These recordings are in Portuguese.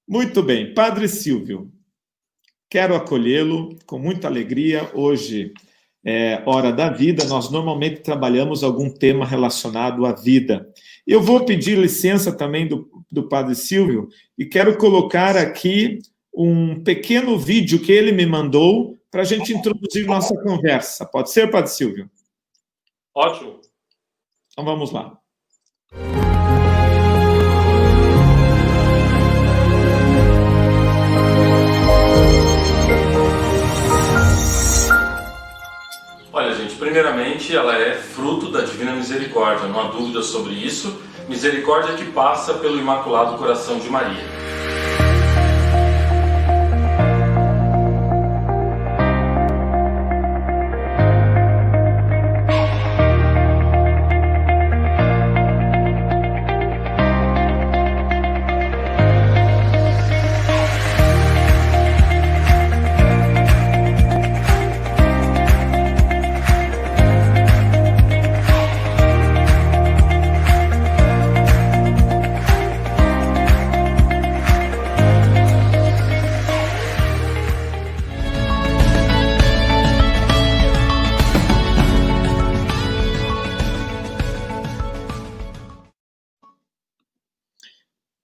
Muito bem. Padre Silvio, quero acolhê-lo com muita alegria. Hoje é Hora da Vida. Nós normalmente trabalhamos algum tema relacionado à vida. Eu vou pedir licença também do Padre Silvio e quero colocar aqui um pequeno vídeo que ele me mandou para a gente introduzir nossa conversa. Pode ser, Padre Silvio? Ótimo. Então vamos lá. Olha, gente, primeiramente, ela é fruto da Divina Misericórdia, não há dúvida sobre isso. Misericórdia que passa pelo Imaculado Coração de Maria.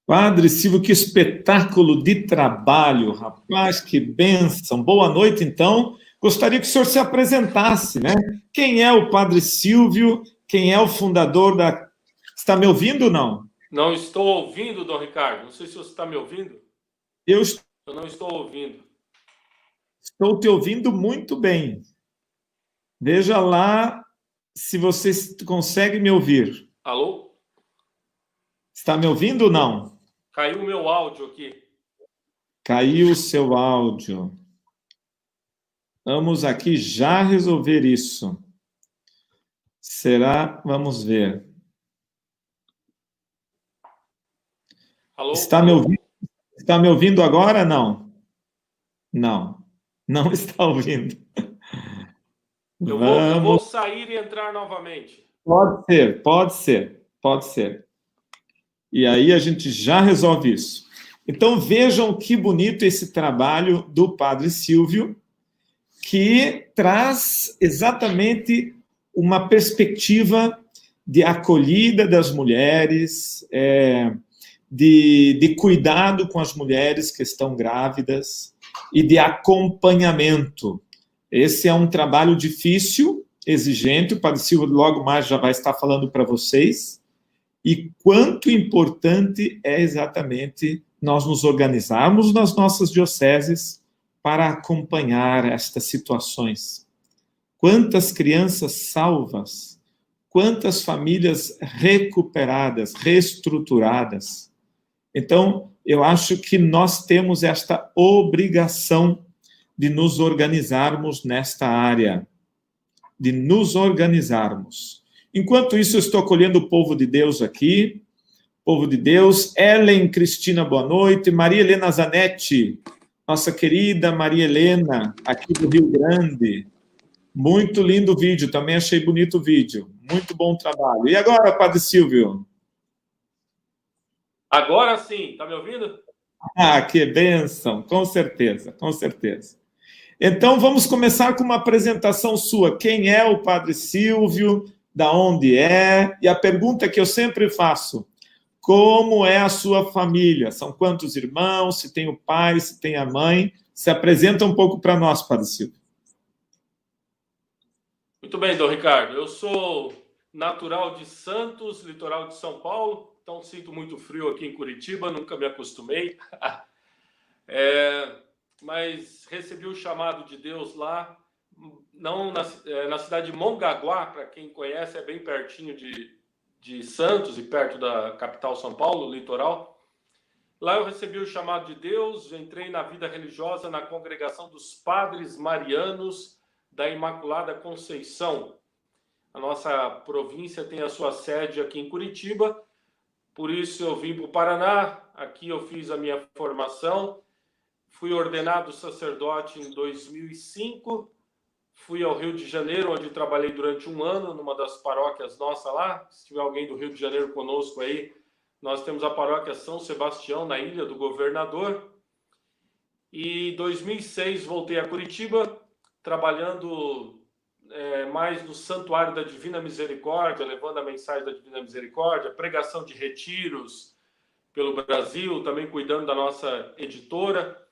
Padre Silvio, que espetáculo de trabalho, rapaz, que bênção. Boa noite, então. Gostaria que o senhor se apresentasse, né? Quem é o Padre Silvio? Quem é o fundador da... Está me ouvindo ou não? Não estou ouvindo, Dom Ricardo. Não sei se você está me ouvindo. Eu não estou ouvindo. Estou te ouvindo muito bem. Veja lá se você consegue me ouvir. Alô? Está me ouvindo ou não? Caiu o meu áudio aqui. Caiu o seu áudio. Vamos aqui já resolver isso. Será? Vamos ver. Alô? Está me ouvindo? Está me ouvindo agora? Não. Não está ouvindo. Eu vou sair e entrar novamente. Pode ser. E aí a gente já resolve isso. Então vejam que bonito esse trabalho do Padre Silvio, que traz exatamente uma perspectiva de acolhida das mulheres, de cuidado com as mulheres que estão grávidas e de acompanhamento. Esse é um trabalho difícil, exigente, o Padre Silvio logo mais já vai estar falando para vocês, e quanto importante é exatamente nós nos organizarmos nas nossas dioceses para acompanhar estas situações. Quantas crianças salvas, quantas famílias recuperadas, reestruturadas. Então, eu acho que nós temos esta obrigação de nos organizarmos nesta área, de nos organizarmos. Enquanto isso, eu estou acolhendo o povo de Deus aqui. Povo de Deus, Ellen Cristina, boa noite. Maria Helena Zanetti, nossa querida Maria Helena, aqui do Rio Grande. Muito lindo o vídeo, também achei bonito o vídeo. Muito bom trabalho. E agora, Padre Silvio? Agora sim, está me ouvindo? Ah, que bênção, com certeza. Então, vamos começar com uma apresentação sua. Quem é o Padre Silvio? Da onde é? E a pergunta que eu sempre faço, como é a sua família? São quantos irmãos? Se tem o pai, se tem a mãe? Se apresenta um pouco para nós, Padre Silvio. Muito bem, Dom Ricardo. Eu sou natural de Santos, litoral de São Paulo, então sinto muito frio aqui em Curitiba, nunca me acostumei. Mas recebi o chamado de Deus lá, não na cidade de Mongaguá, para quem conhece, é bem pertinho de Santos e perto da capital São Paulo, litoral. Lá eu recebi o chamado de Deus, entrei na vida religiosa na congregação dos Padres Marianos da Imaculada Conceição. A nossa província tem a sua sede aqui em Curitiba, por isso eu vim para o Paraná, aqui eu fiz a minha formação, fui ordenado sacerdote em 2005, fui ao Rio de Janeiro, onde trabalhei durante um ano, numa das paróquias nossas lá. Se tiver alguém do Rio de Janeiro conosco aí, Nós temos a paróquia São Sebastião, na Ilha do Governador. E em 2006 voltei a Curitiba, trabalhando mais no Santuário da Divina Misericórdia, levando a mensagem da Divina Misericórdia, pregação de retiros pelo Brasil, também cuidando da nossa editora.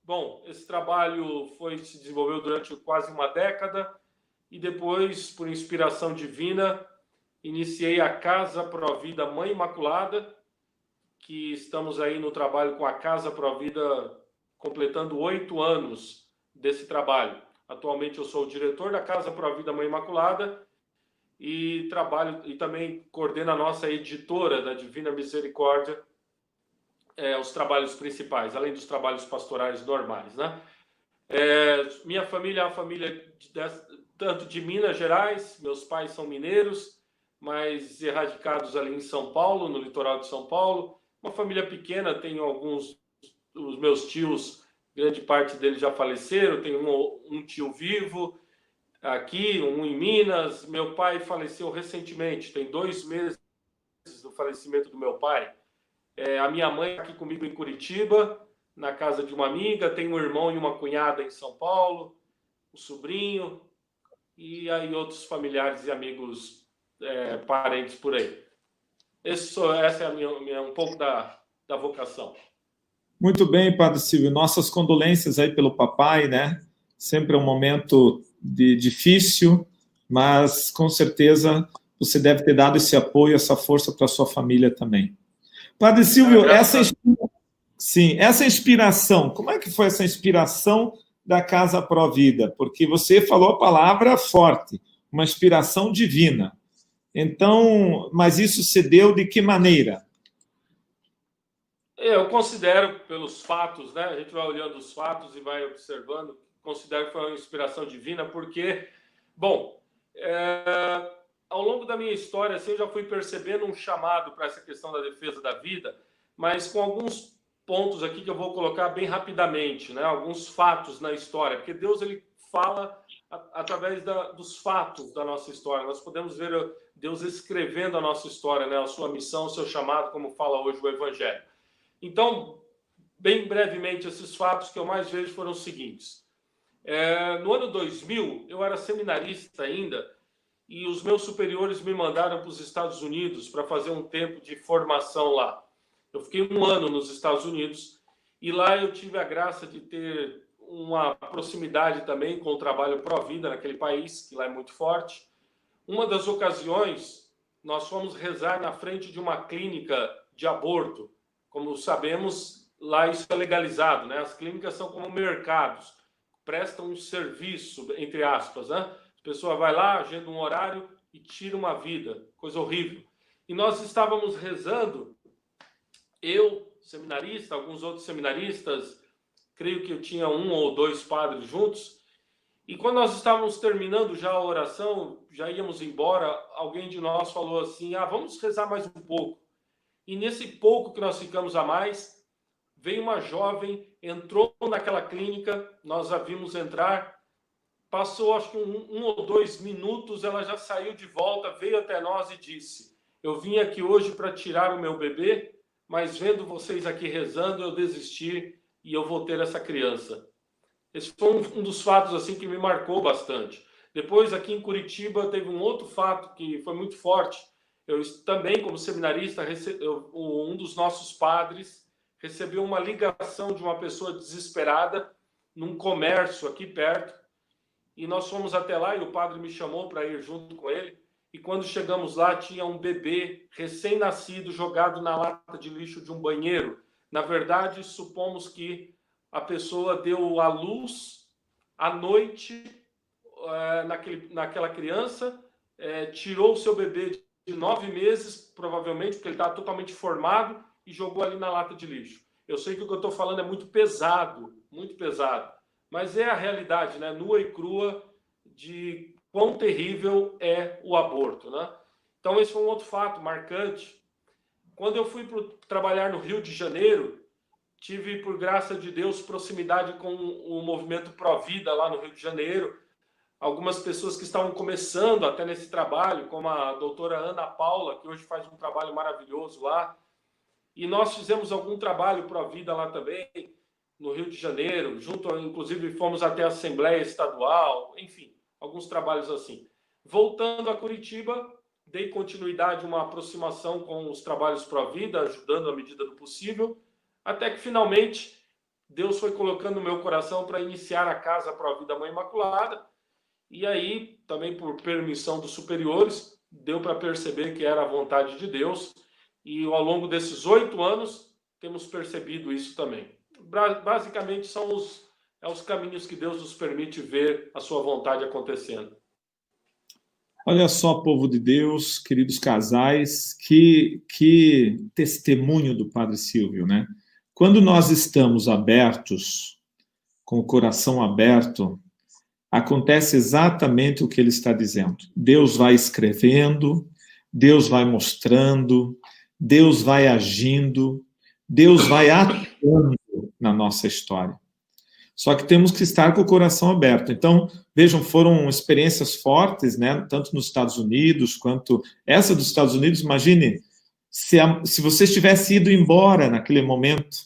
Bom, esse trabalho se desenvolveu durante quase uma década e depois, por inspiração divina, iniciei a Casa Provida Mãe Imaculada, que estamos aí no trabalho com a Casa Provida, completando 8 anos desse trabalho. Atualmente eu sou o diretor da Casa Provida Mãe Imaculada e trabalho e também coordeno a nossa editora da Divina Misericórdia, os trabalhos principais, além dos trabalhos pastorais normais, né? Minha família é uma família tanto de Minas Gerais, meus pais são mineiros, mas erradicados ali em São Paulo, no litoral de São Paulo. Uma família pequena, tenho os meus tios, grande parte deles já faleceram, tenho um tio vivo aqui, um em Minas. Meu pai faleceu recentemente, tem 2 meses do falecimento do meu pai. A minha mãe está aqui comigo em Curitiba, na casa de uma amiga, tem um irmão e uma cunhada em São Paulo, um sobrinho, e aí outros familiares e amigos, parentes por aí. Essa é um pouco da vocação. Muito bem, Padre Silvio. Nossas condolências aí pelo papai, né? Sempre é um momento difícil, mas com certeza você deve ter dado esse apoio, essa força para a sua família também. Padre Silvio, essa inspiração, como é que foi essa inspiração da Casa Provida? Porque você falou a palavra forte, uma inspiração divina. Então, mas isso se deu de que maneira? Eu considero, pelos fatos, né? A gente vai olhando os fatos e vai observando, considero que foi uma inspiração divina, porque, bom, ao longo da minha história, assim, eu já fui percebendo um chamado para essa questão da defesa da vida, mas com alguns pontos aqui que eu vou colocar bem rapidamente, né? Alguns fatos na história, porque Deus ele fala através dos fatos da nossa história. Nós podemos ver Deus escrevendo a nossa história, né? A sua missão, o seu chamado, como fala hoje o Evangelho. Então, bem brevemente, esses fatos que eu mais vejo foram os seguintes. No ano 2000, eu era seminarista ainda, e os meus superiores me mandaram para os Estados Unidos para fazer um tempo de formação lá. Eu fiquei 1 ano nos Estados Unidos, e lá eu tive a graça de ter uma proximidade também com o trabalho pró-vida naquele país, que lá é muito forte. Uma das ocasiões, nós fomos rezar na frente de uma clínica de aborto. Como sabemos, lá isso é legalizado, né? As clínicas são como mercados, prestam um serviço, entre aspas, né? A pessoa vai lá, agenda um horário e tira uma vida, coisa horrível. E nós estávamos rezando, eu, seminarista, alguns outros seminaristas, creio que eu tinha 1 ou 2 padres juntos, e quando nós estávamos terminando já a oração, já íamos embora, alguém de nós falou assim, vamos rezar mais um pouco. E nesse pouco que nós ficamos a mais, veio uma jovem, entrou naquela clínica, nós a vimos entrar, passou acho que 1 ou 2 minutos, ela já saiu de volta, veio até nós e disse, eu vim aqui hoje para tirar o meu bebê, mas vendo vocês aqui rezando, eu desisti e eu vou ter essa criança. Esse foi um dos fatos assim que me marcou bastante. Depois, aqui em Curitiba, teve um outro fato que foi muito forte. Eu também, como seminarista, um dos nossos padres recebeu uma ligação de uma pessoa desesperada num comércio aqui perto. E nós fomos até lá e o padre me chamou para ir junto com ele. E quando chegamos lá, tinha um bebê recém-nascido jogado na lata de lixo de um banheiro. Na verdade, supomos que a pessoa deu à luz à noite naquela criança, tirou o seu bebê de 9 meses, provavelmente, porque ele estava totalmente formado, e jogou ali na lata de lixo. Eu sei que o que eu estou falando é muito pesado, mas é a realidade, né? Nua e crua de quão terrível é o aborto, né? Então, esse foi um outro fato marcante. Quando eu fui trabalhar no Rio de Janeiro, tive, por graça de Deus, proximidade com o movimento Pró-Vida lá no Rio de Janeiro. algumas pessoas que estavam começando até nesse trabalho, como a doutora Ana Paula, que hoje faz um trabalho maravilhoso lá. E nós fizemos algum trabalho para a vida lá também, no Rio de Janeiro, inclusive fomos até a Assembleia Estadual, enfim, alguns trabalhos assim. Voltando a Curitiba, dei continuidade a uma aproximação com os trabalhos para a vida, ajudando à medida do possível, até que finalmente Deus foi colocando no meu coração para iniciar a Casa Pro Vida Mãe Imaculada. E aí, também por permissão dos superiores, deu para perceber que era a vontade de Deus. E ao longo desses 8 anos, temos percebido isso também. Basicamente, são os caminhos que Deus nos permite ver a sua vontade acontecendo. Olha só, povo de Deus, queridos casais, que testemunho do Padre Silvio, né? Quando nós estamos abertos, com o coração aberto, acontece exatamente o que ele está dizendo. Deus vai escrevendo, Deus vai mostrando, Deus vai agindo, Deus vai atuando na nossa história. Só que temos que estar com o coração aberto. Então, vejam, foram experiências fortes, né? Tanto nos Estados Unidos quanto essa dos Estados Unidos. Imagine se vocês tivessem ido embora naquele momento,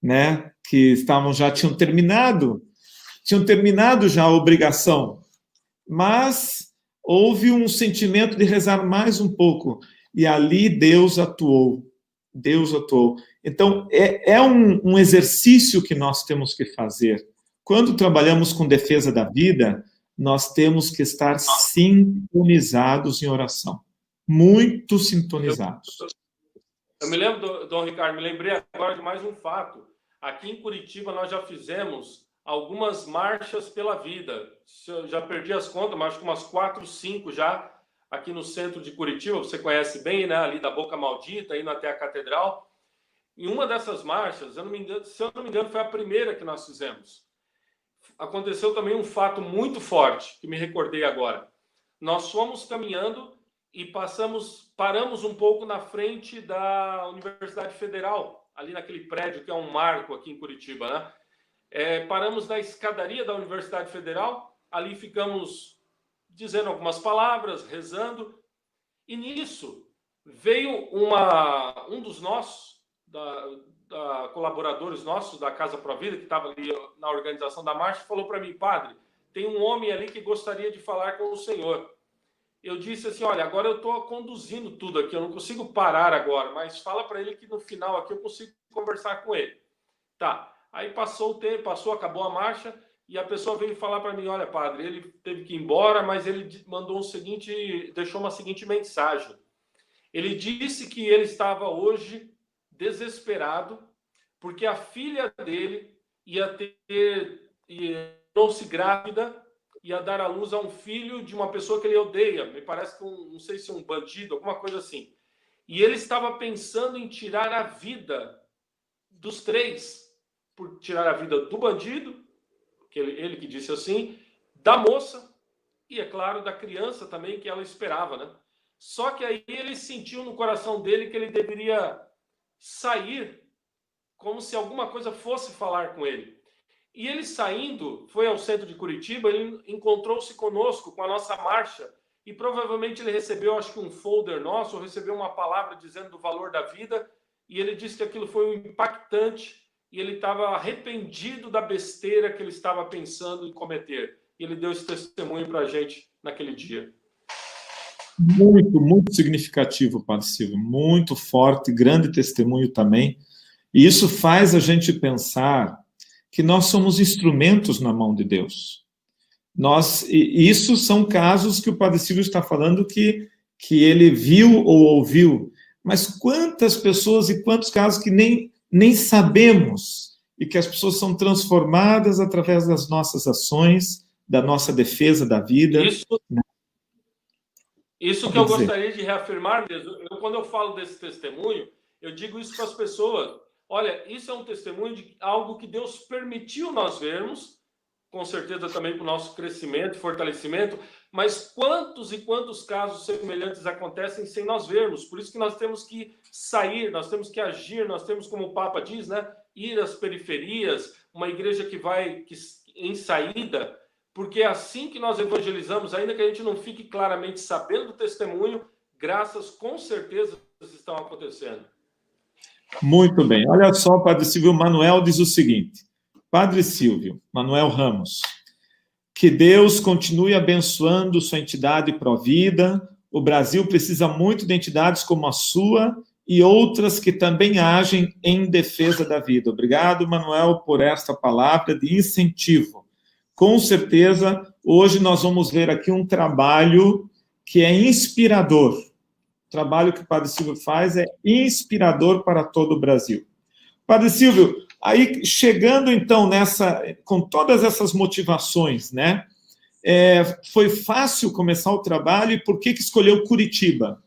né? Que tinham terminado já a obrigação, mas houve um sentimento de rezar mais um pouco, e ali Deus atuou. Então, é um exercício que nós temos que fazer. Quando trabalhamos com defesa da vida, nós temos que estar sintonizados em oração. Muito sintonizados. Eu me lembro, Dom Ricardo, me lembrei agora de mais um fato. Aqui em Curitiba, nós já fizemos algumas marchas pela vida. Eu já perdi as contas, mas acho que umas 4, 5 já, aqui no centro de Curitiba. Você conhece bem, né? Ali da Boca Maldita, indo até a Catedral. Em uma dessas marchas, se eu não me engano, foi a primeira que nós fizemos. Aconteceu também um fato muito forte, que me recordei agora. Nós fomos caminhando e paramos um pouco na frente da Universidade Federal, ali naquele prédio que é um marco aqui em Curitiba, né? Paramos na escadaria da Universidade Federal, ali ficamos dizendo algumas palavras, rezando, e nisso veio um dos nossos, colaboradores nossos da Casa Pro Vida, que estava ali na organização da marcha, falou para mim: padre, tem um homem ali que gostaria de falar com o senhor. Eu disse assim: olha, agora eu estou conduzindo tudo aqui, eu não consigo parar agora, mas fala para ele que no final aqui eu consigo conversar com ele. Tá, aí passou o tempo, acabou a marcha, e a pessoa veio falar para mim: olha, padre, ele teve que ir embora, mas ele deixou uma seguinte mensagem. Ele disse que ele estava hoje desesperado porque a filha dele trouxe grávida, ia dar à luz a um filho de uma pessoa que ele odeia, me parece que não sei se um bandido, alguma coisa assim. E ele estava pensando em tirar a vida dos 3, por tirar a vida do bandido, que ele que disse assim, da moça e, é claro, da criança também, que ela esperava, né? Só que aí ele sentiu no coração dele que ele deveria sair como se alguma coisa fosse falar com ele. E ele saindo, foi ao centro de Curitiba, ele encontrou-se conosco, com a nossa marcha, e provavelmente ele recebeu, acho que um folder nosso, ou recebeu uma palavra dizendo do valor da vida, e ele disse que aquilo foi impactante, e ele estava arrependido da besteira que ele estava pensando em cometer. E ele deu esse testemunho para a gente naquele dia. Muito, muito significativo, Padre Silvio, muito forte, grande testemunho também. E isso faz a gente pensar que nós somos instrumentos na mão de Deus. Isso são casos que o Padre Silvio está falando que ele viu ou ouviu, mas quantas pessoas e quantos casos que nem sabemos, e que as pessoas são transformadas através das nossas ações, da nossa defesa da vida. Isso que eu gostaria de reafirmar mesmo. Quando eu falo desse testemunho, eu digo isso para as pessoas. Olha, isso é um testemunho de algo que Deus permitiu nós vermos, com certeza também para o nosso crescimento e fortalecimento, mas quantos e quantos casos semelhantes acontecem sem nós vermos. Por isso que nós temos que sair, nós temos que agir, nós temos, como o Papa diz, né, ir às periferias, uma igreja que vai em saída, porque é assim que nós evangelizamos, ainda que a gente não fique claramente sabendo do testemunho, graças com certeza estão acontecendo. Muito bem. Olha só, Padre Silvio Manuel diz o seguinte: Padre Silvio Manuel Ramos, que Deus continue abençoando sua entidade Provida. O Brasil precisa muito de entidades como a sua e outras que também agem em defesa da vida. Obrigado, Manuel, por esta palavra de incentivo. Com certeza, hoje nós vamos ver aqui um trabalho que é inspirador. O trabalho que o Padre Silvio faz é inspirador para todo o Brasil. Padre Silvio, aí chegando então com todas essas motivações, né? Foi fácil começar o trabalho e por que escolheu Curitiba?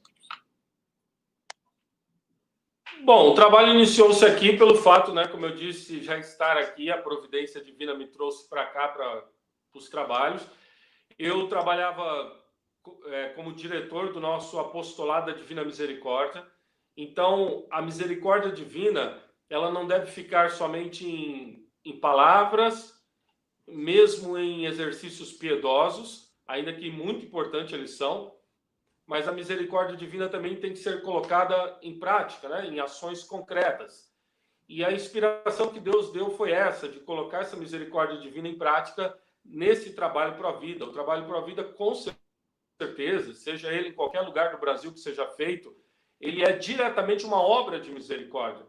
Bom, o trabalho iniciou-se aqui pelo fato, né, como eu disse, já estar aqui, a providência divina me trouxe para cá, para os trabalhos. Eu trabalhava como diretor do nosso apostolado da Divina Misericórdia. Então, a misericórdia divina, ela não deve ficar somente em palavras, mesmo em exercícios piedosos, ainda que muito importante eles são, mas a misericórdia divina também tem que ser colocada em prática, né? Em ações concretas. E a inspiração que Deus deu foi essa, de colocar essa misericórdia divina em prática nesse trabalho Provida. O trabalho Provida, com certeza, seja ele em qualquer lugar do Brasil que seja feito, ele é diretamente uma obra de misericórdia.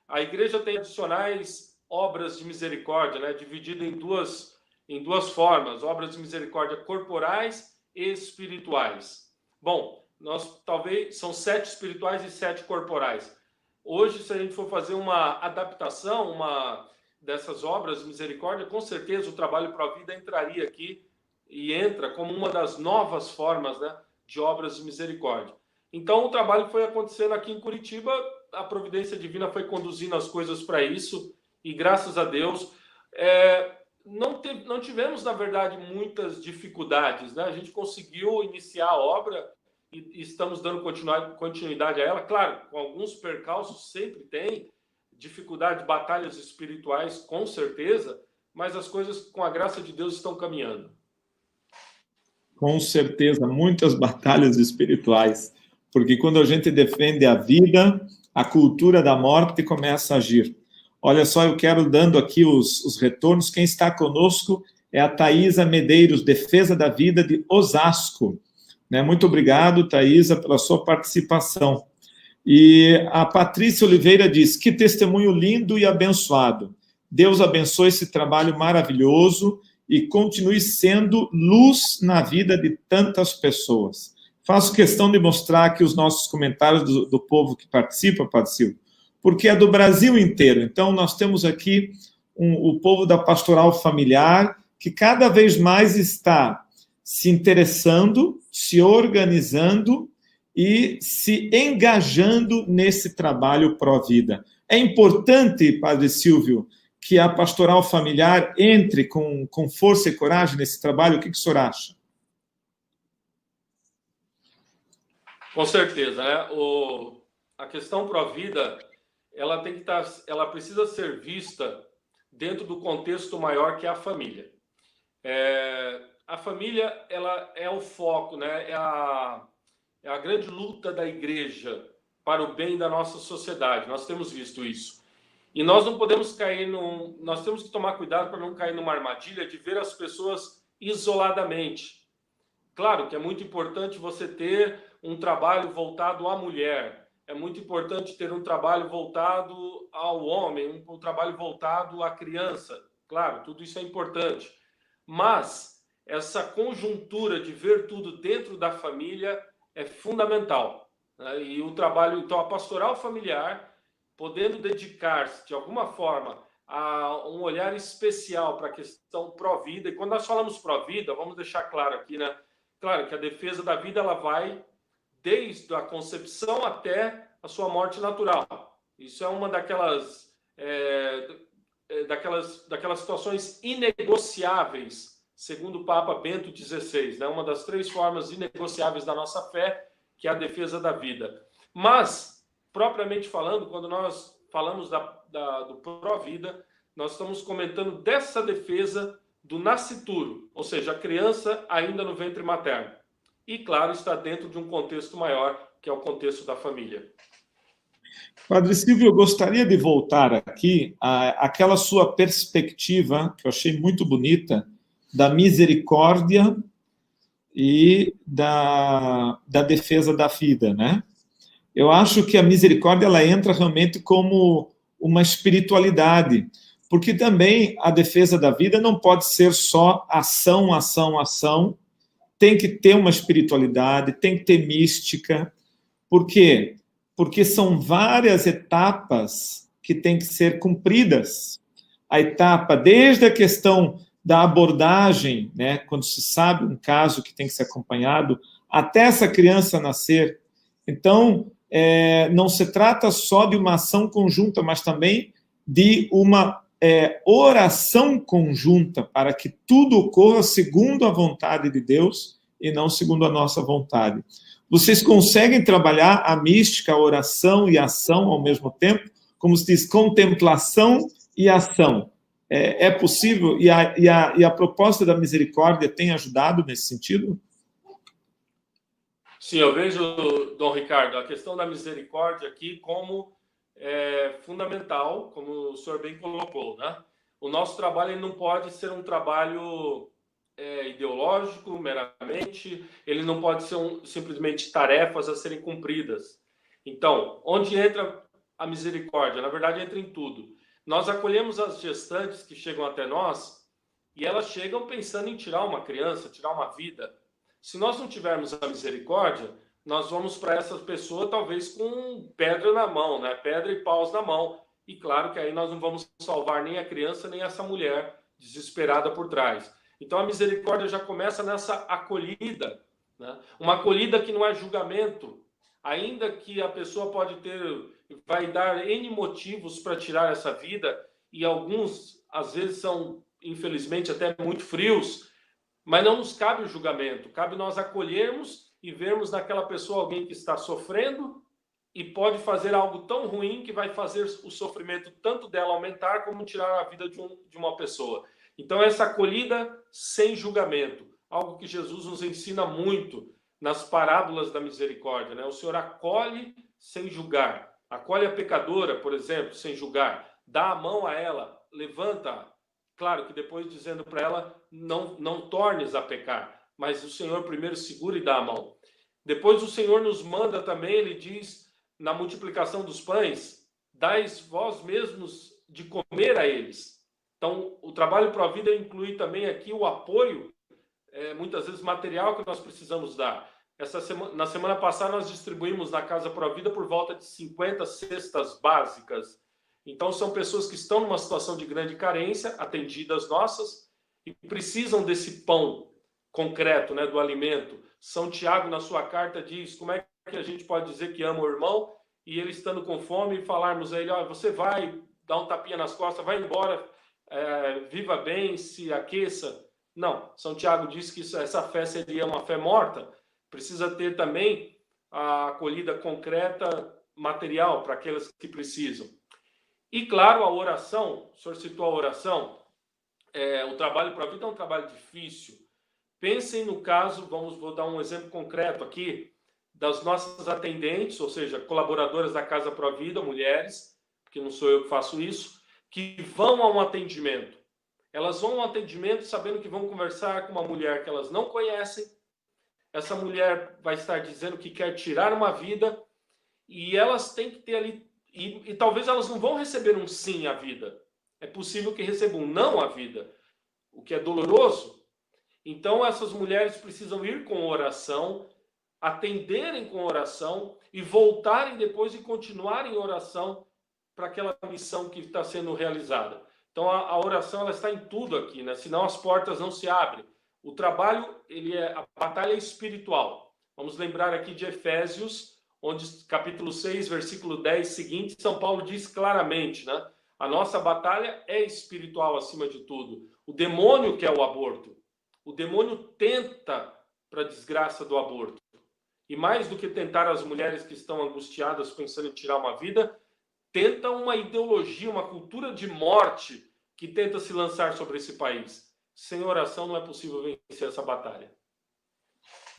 A igreja tem adicionais obras de misericórdia, né? Dividida em duas formas, obras de misericórdia corporais e espirituais. Bom, nós talvez são 7 espirituais e 7 corporais. Hoje, se a gente for fazer uma adaptação, dessas obras de misericórdia, com certeza o trabalho Provida entraria aqui e entra como uma das novas formas, né, de obras de misericórdia. Então, o trabalho foi acontecendo aqui em Curitiba, a providência divina foi conduzindo as coisas para isso e, graças a Deus, não tivemos, na verdade, muitas dificuldades, né? A gente conseguiu iniciar a obra e estamos dando continuidade a ela. Claro, com alguns percalços sempre tem, dificuldade, batalhas espirituais, com certeza, mas as coisas, com a graça de Deus, estão caminhando. Com certeza, muitas batalhas espirituais, porque quando a gente defende a vida, a cultura da morte começa a agir. Olha só, eu quero dando aqui os retornos. Quem está conosco é a Thaisa Medeiros, Defesa da Vida de Osasco. Muito obrigado, Thaisa, pela sua participação. E a Patrícia Oliveira diz: que testemunho lindo e abençoado. Deus abençoe esse trabalho maravilhoso e continue sendo luz na vida de tantas pessoas. Faço questão de mostrar aqui os nossos comentários do povo que participa, Padre Silvio, porque é do Brasil inteiro. Então, nós temos aqui o povo da pastoral familiar, que cada vez mais está se interessando, se organizando e se engajando nesse trabalho pró-vida. É importante, Padre Silvio, que a pastoral familiar entre com força e coragem nesse trabalho. O que o senhor acha? Com certeza, né? A questão pró-vida, ela precisa ser vista dentro do contexto maior que é a família. A família, ela é o foco, né? É a grande luta da igreja para o bem da nossa sociedade. Nós temos visto isso. E nós não podemos nós temos que tomar cuidado para não cair numa armadilha de ver as pessoas isoladamente. Claro que é muito importante você ter um trabalho voltado à mulher. É muito importante ter um trabalho voltado ao homem, um trabalho voltado à criança. Claro, tudo isso é importante. Mas essa conjuntura de ver tudo dentro da família é fundamental, né? E o trabalho, então, a pastoral familiar, podendo dedicar-se de alguma forma a um olhar especial para a questão pró-vida. E quando nós falamos pró-vida, vamos deixar claro aqui, né? Claro que a defesa da vida, ela vai desde a concepção até a sua morte natural. Isso é uma daquelas situações inegociáveis, segundo o Papa Bento XVI, né? Uma das 3 formas inegociáveis da nossa fé, que é a defesa da vida. Mas, propriamente falando, quando nós falamos do pró-vida, nós estamos comentando dessa defesa do nascituro, ou seja, a criança ainda no ventre materno. E, claro, está dentro de um contexto maior, que é o contexto da família. Padre Silvio, eu gostaria de voltar aqui àquela sua perspectiva, que eu achei muito bonita, da misericórdia e da defesa da vida, né? Eu acho que a misericórdia ela entra realmente como uma espiritualidade, porque também a defesa da vida não pode ser só ação, ação, ação, tem que ter uma espiritualidade, tem que ter mística. Por quê? Porque são várias etapas que têm que ser cumpridas. A etapa, desde a questão da abordagem, né, quando se sabe um caso que tem que ser acompanhado, até essa criança nascer. Então, não se trata só de uma ação conjunta, mas também de uma oração conjunta para que tudo ocorra segundo a vontade de Deus e não segundo a nossa vontade. Vocês conseguem trabalhar a mística, a oração e a ação ao mesmo tempo? Como se diz, contemplação e ação. É possível? E a proposta da misericórdia tem ajudado nesse sentido? Sim, eu vejo, Dom Ricardo, a questão da misericórdia aqui como fundamental, como o senhor bem colocou, né? O nosso trabalho ele não pode ser um trabalho ideológico meramente, ele não pode ser simplesmente tarefas a serem cumpridas. Então, onde entra a misericórdia? Na verdade, entra em tudo. Nós acolhemos as gestantes que chegam até nós e elas chegam pensando em tirar uma criança, tirar uma vida. Se nós não tivermos a misericórdia, nós vamos para essa pessoa talvez com pedra na mão, né? Pedra e paus na mão. E claro que aí nós não vamos salvar nem a criança, nem essa mulher desesperada por trás. Então a misericórdia já começa nessa acolhida, né? Uma acolhida que não é julgamento, ainda que a pessoa vai dar N motivos para tirar essa vida, e alguns às vezes são, infelizmente, até muito frios, mas não nos cabe o julgamento, cabe nós acolhermos e vermos naquela pessoa alguém que está sofrendo e pode fazer algo tão ruim que vai fazer o sofrimento tanto dela aumentar como tirar a vida de uma pessoa. Então, essa acolhida sem julgamento, algo que Jesus nos ensina muito nas parábolas da misericórdia, né? O Senhor acolhe sem julgar, acolhe a pecadora, por exemplo, sem julgar, dá a mão a ela, levanta-a. Claro que depois dizendo para ela, não tornes a pecar, mas o Senhor primeiro segura e dá a mão. Depois o Senhor nos manda também, ele diz, na multiplicação dos pães, dais vós mesmos de comer a eles. Então, o trabalho Pro Vida inclui também aqui o apoio, muitas vezes material que nós precisamos dar. Na semana passada nós distribuímos na Casa Pro Vida por volta de 50 cestas básicas. Então, são pessoas que estão numa situação de grande carência, atendidas nossas, e precisam desse pão concreto, né, do alimento. São Tiago, na sua carta, diz como é que a gente pode dizer que ama o irmão e ele estando com fome, falarmos a ele, você vai dar um tapinha nas costas, vai embora, viva bem, se aqueça. Não, São Tiago diz que essa fé seria uma fé morta. Precisa ter também a acolhida concreta, material, para aqueles que precisam. E, claro, a oração, o senhor citou a oração, o trabalho Pro Vida é um trabalho difícil. Pensem no caso, vou dar um exemplo concreto aqui, das nossas atendentes, ou seja, colaboradoras da Casa Pro Vida, mulheres, porque não sou eu que faço isso, que vão a um atendimento. Elas vão a um atendimento sabendo que vão conversar com uma mulher que elas não conhecem. Essa mulher vai estar dizendo que quer tirar uma vida e elas têm que ter ali, e talvez elas não vão receber um sim à vida. É possível que recebam um não à vida, o que é doloroso. Então, essas mulheres precisam ir com oração, atenderem com oração e voltarem depois e continuarem em oração para aquela missão que está sendo realizada. Então, a oração ela está em tudo aqui, né? Senão as portas não se abrem. O trabalho, a batalha é espiritual. Vamos lembrar aqui de Efésios, onde capítulo 6, versículo 10 seguinte, São Paulo diz claramente, né? A nossa batalha é espiritual acima de tudo. O demônio quer o aborto. O demônio tenta para a desgraça do aborto. E mais do que tentar as mulheres que estão angustiadas pensando em tirar uma vida, tenta uma ideologia, uma cultura de morte que tenta se lançar sobre esse país. sem oração não é possível vencer essa batalha.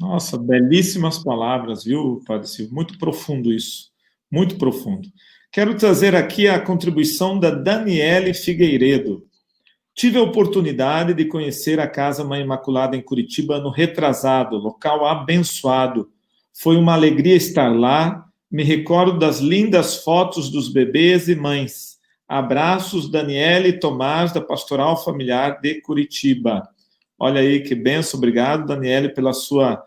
Nossa, belíssimas palavras, viu, Padre Silvio? Muito profundo isso, muito profundo. Quero trazer aqui a contribuição da Daniele Figueiredo. Tive a oportunidade de conhecer a Casa Mãe Imaculada em Curitiba ano retrasado, local abençoado. Foi uma alegria estar lá. Me recordo das lindas fotos dos bebês e mães. Abraços, Daniele e Tomás, da Pastoral Familiar de Curitiba. Olha aí que benção. Obrigado, Daniele, pela sua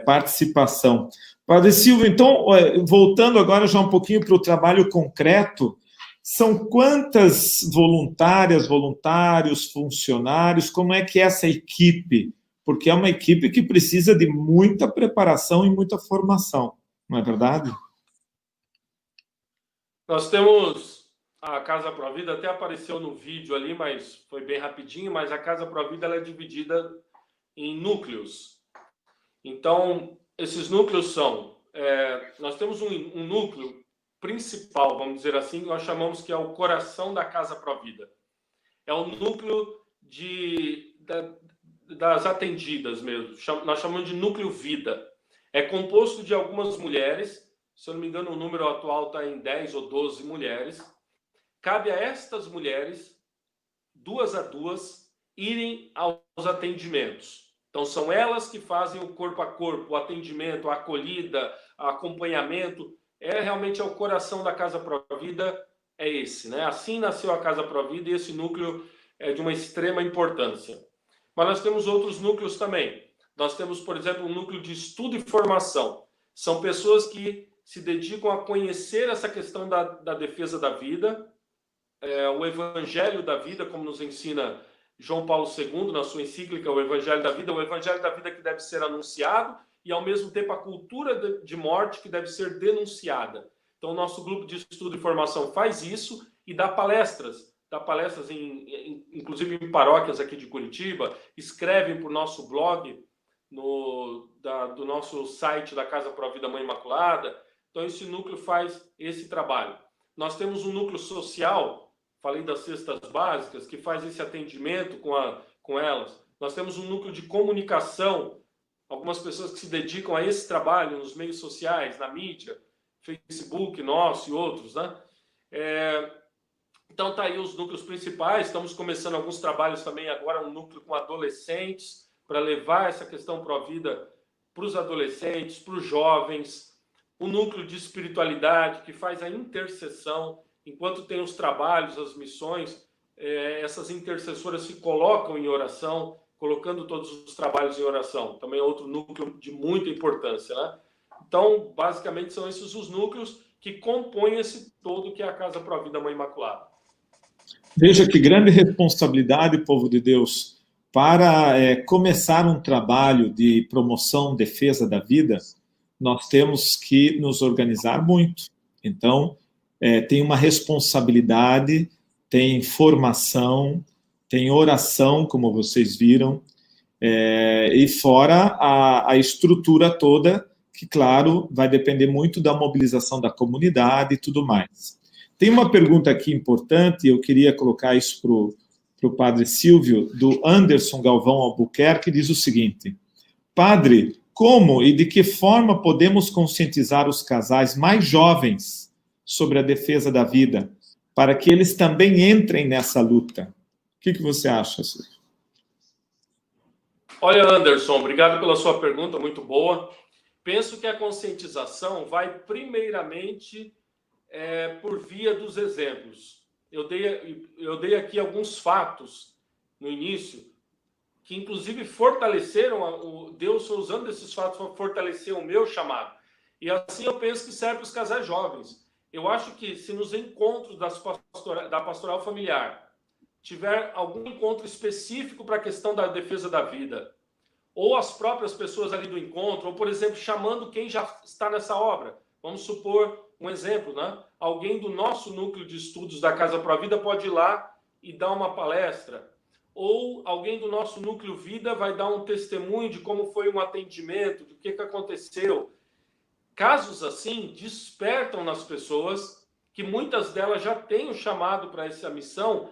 participação. Padre Silvio, então, voltando agora já um pouquinho para o trabalho concreto, são quantas voluntárias, voluntários, funcionários? Como é que é essa equipe? Porque é uma equipe que precisa de muita preparação e muita formação, não é verdade? Nós temos a Casa Pro Vida, até apareceu no vídeo ali, mas foi bem rapidinho, mas a Casa Pro Vida ela é dividida em núcleos. Então, esses núcleos são... nós temos um núcleo principal, vamos dizer assim, nós chamamos que é o coração da Casa Pro Vida. É o núcleo das atendidas mesmo. Nós chamamos de núcleo vida. É composto de algumas mulheres, se eu não me engano o número atual está em 10 ou 12 mulheres. Cabe a estas mulheres, 2 a 2, irem aos atendimentos. Então, são elas que fazem o corpo a corpo, o atendimento, a acolhida, o acompanhamento. Realmente é o coração da Casa Pro Vida, é esse, né? Assim nasceu a Casa Pro Vida e esse núcleo é de uma extrema importância. Mas nós temos outros núcleos também. Nós temos, por exemplo, um núcleo de estudo e formação. São pessoas que se dedicam a conhecer essa questão da defesa da vida, o Evangelho da Vida, como nos ensina João Paulo II, na sua encíclica, o Evangelho da Vida que deve ser anunciado e, ao mesmo tempo, a cultura de morte que deve ser denunciada. Então, o nosso grupo de estudo e formação faz isso e dá palestras inclusive em paróquias aqui de Curitiba, escrevem para o nosso blog, do nosso site da Casa Pro Vida Mãe Imaculada. Então, esse núcleo faz esse trabalho. Nós temos um núcleo social, falei das cestas básicas, que faz esse atendimento com elas. Nós temos um núcleo de comunicação, algumas pessoas que se dedicam a esse trabalho nos meios sociais, na mídia, Facebook nosso e outros, né? Então, tá aí os núcleos principais. Estamos começando alguns trabalhos também agora, um núcleo com adolescentes, para levar essa questão pró-vida para os adolescentes, para os jovens. O núcleo de espiritualidade, que faz a intercessão. Enquanto tem os trabalhos, as missões, essas intercessoras se colocam em oração, colocando todos os trabalhos em oração. Também é outro núcleo de muita importância, né? Então, basicamente, são esses os núcleos que compõem esse todo que é a Casa Pro Vida Mãe Imaculada. Veja que grande responsabilidade, povo de Deus, para começar um trabalho de promoção, defesa da vida, nós temos que nos organizar muito. Então, tem uma responsabilidade, tem formação, tem oração, como vocês viram, e fora a estrutura toda, que, claro, vai depender muito da mobilização da comunidade e tudo mais. Tem uma pergunta aqui importante, eu queria colocar isso para o Padre Silvio, do Anderson Galvão Albuquerque, que diz o seguinte: Padre, como e de que forma podemos conscientizar os casais mais jovens sobre a defesa da vida, para que eles também entrem nessa luta? O que você acha, Silvio? Olha, Anderson, obrigado pela sua pergunta, muito boa. Penso que a conscientização vai primeiramente por via dos exemplos. Eu dei aqui alguns fatos no início que, inclusive, fortaleceram, Deus foi usando esses fatos para fortalecer o meu chamado. E assim eu penso que serve para os casais jovens. Eu acho que se nos encontros da pastoral familiar tiver algum encontro específico para a questão da defesa da vida, ou as próprias pessoas ali do encontro, ou, por exemplo, chamando quem já está nessa obra. Vamos supor um exemplo, né? Alguém do nosso núcleo de estudos da Casa Pro Vida pode ir lá e dar uma palestra. Ou alguém do nosso núcleo Vida vai dar um testemunho de como foi um atendimento, do que aconteceu. Casos assim despertam nas pessoas, que muitas delas já têm o chamado para essa missão,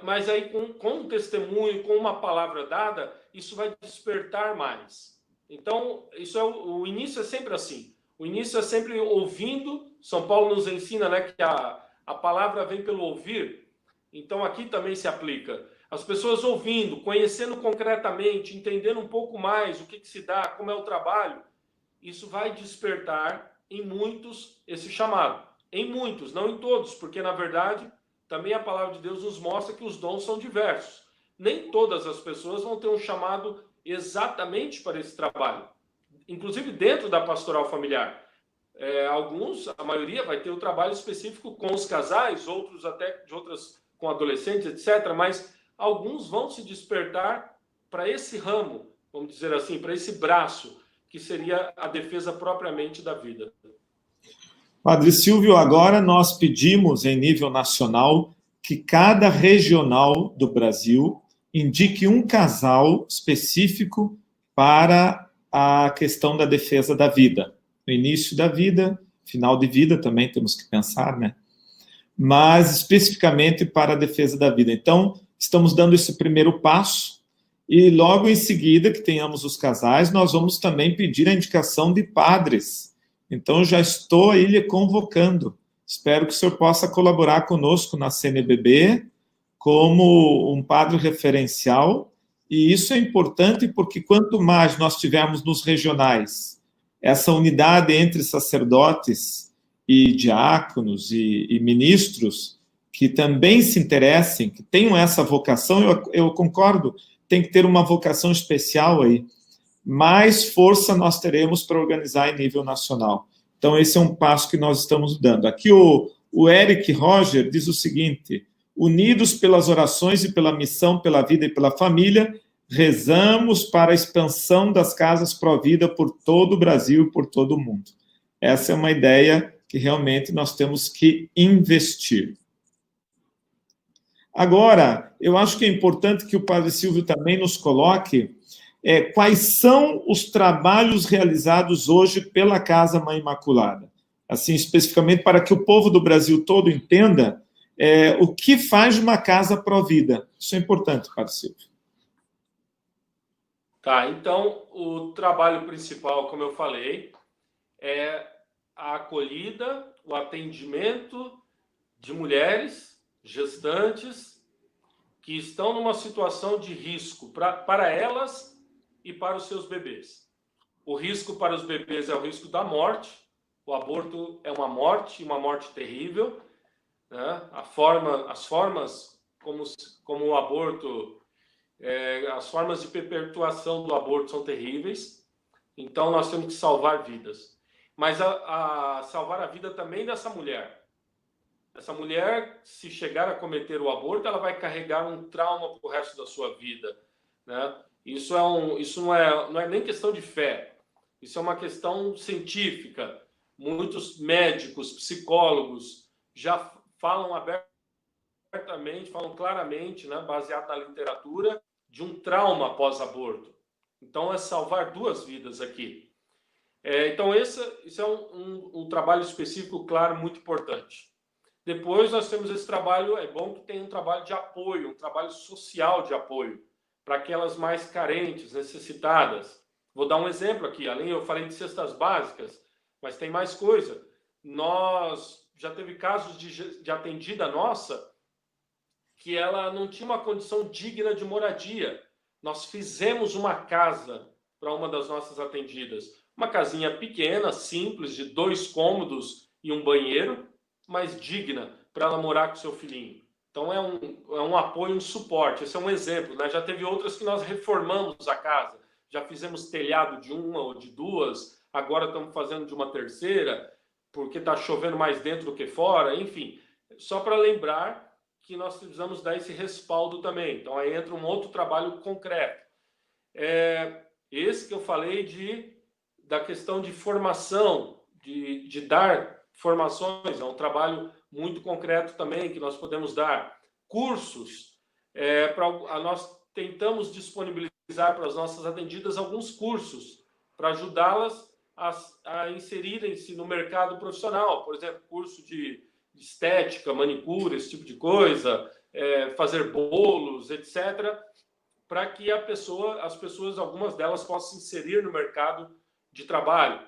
Mas aí, com um testemunho, com uma palavra dada, isso vai despertar mais. Então, isso o início é sempre assim. O início é sempre ouvindo. São Paulo nos ensina, né, que a palavra vem pelo ouvir. Então, aqui também se aplica. As pessoas ouvindo, conhecendo concretamente, entendendo um pouco mais o que se dá, como é o trabalho, isso vai despertar em muitos esse chamado. Em muitos, não em todos, porque, na verdade, também a palavra de Deus nos mostra que os dons são diversos. Nem todas as pessoas vão ter um chamado exatamente para esse trabalho. Inclusive dentro da pastoral familiar. Alguns, a maioria, vai ter o trabalho específico com os casais, outros até de outras com adolescentes, etc. Mas alguns vão se despertar para esse ramo, vamos dizer assim, para esse braço, que seria a defesa propriamente da vida. Padre Silvio, agora nós pedimos, em nível nacional, que cada regional do Brasil indique um casal específico para a questão da defesa da vida. No início da vida, final de vida também temos que pensar, né? Mas especificamente para a defesa da vida. Então, estamos dando esse primeiro passo e logo em seguida que tenhamos os casais, nós vamos também pedir a indicação de padres. Então, já estou aí lhe convocando. Espero que o senhor possa colaborar conosco na CNBB como um padre referencial. E isso é importante porque quanto mais nós tivermos nos regionais essa unidade entre sacerdotes e diáconos e ministros que também se interessem, que tenham essa vocação, eu concordo, tem que ter uma vocação especial aí. Mais força nós teremos para organizar em nível nacional. Então, esse é um passo que nós estamos dando. Aqui o Eric Roger diz o seguinte: unidos pelas orações e pela missão, pela vida e pela família, rezamos para a expansão das casas pró-vida por todo o Brasil e por todo o mundo. Essa é uma ideia que realmente nós temos que investir. Agora, eu acho que é importante que o Padre Silvio também nos coloque quais são os trabalhos realizados hoje pela Casa Mãe Imaculada. Assim, especificamente para que o povo do Brasil todo entenda o que faz uma casa pró-vida. Isso é importante, Padre Silvio. Tá, então, o trabalho principal, como eu falei, é a acolhida, o atendimento de mulheres gestantes que estão numa situação de risco para elas e para os seus bebês. O risco para os bebês é o risco da morte. O aborto é uma morte terrível, né? As formas como o aborto, as formas de perpetuação do aborto são terríveis. Então, nós temos que salvar vidas. Mas salvar a vida também dessa mulher. Essa mulher, se chegar a cometer o aborto, ela vai carregar um trauma para o resto da sua vida, né? Isso não é nem questão de fé. Isso é uma questão científica. Muitos médicos, psicólogos já falam abertamente, falam claramente, né, baseado na literatura, de um trauma pós-aborto. Então, é salvar 2 vidas aqui. Então, isso é um trabalho específico, claro, muito importante. Depois, nós temos esse trabalho, é bom que tenha um trabalho de apoio, um trabalho social de apoio, para aquelas mais carentes, necessitadas. Vou dar um exemplo aqui. Além, eu falei de cestas básicas, mas tem mais coisa. Nós já teve casos de atendida nossa que ela não tinha uma condição digna de moradia. Nós fizemos uma casa para uma das nossas atendidas. Uma casinha pequena, simples, de 2 cômodos e um banheiro, mas digna para ela morar com seu filhinho. Então, é um apoio, um suporte. Esse é um exemplo, né? Já teve outras que nós reformamos a casa. Já fizemos telhado de 1 ou de 2. Agora estamos fazendo de uma 3ª, porque está chovendo mais dentro do que fora. Enfim, só para lembrar que nós precisamos dar esse respaldo também. Então, aí entra um outro trabalho concreto. Esse que eu falei da questão de formação, de dar formações. É um trabalho muito concreto também que nós podemos dar. Cursos. Nós tentamos disponibilizar para as nossas atendidas alguns cursos para ajudá-las a inserirem-se no mercado profissional. Por exemplo, curso de estética, manicure, esse tipo de coisa. fazer bolos, etc., para que as pessoas, algumas delas, possam se inserir no mercado de trabalho.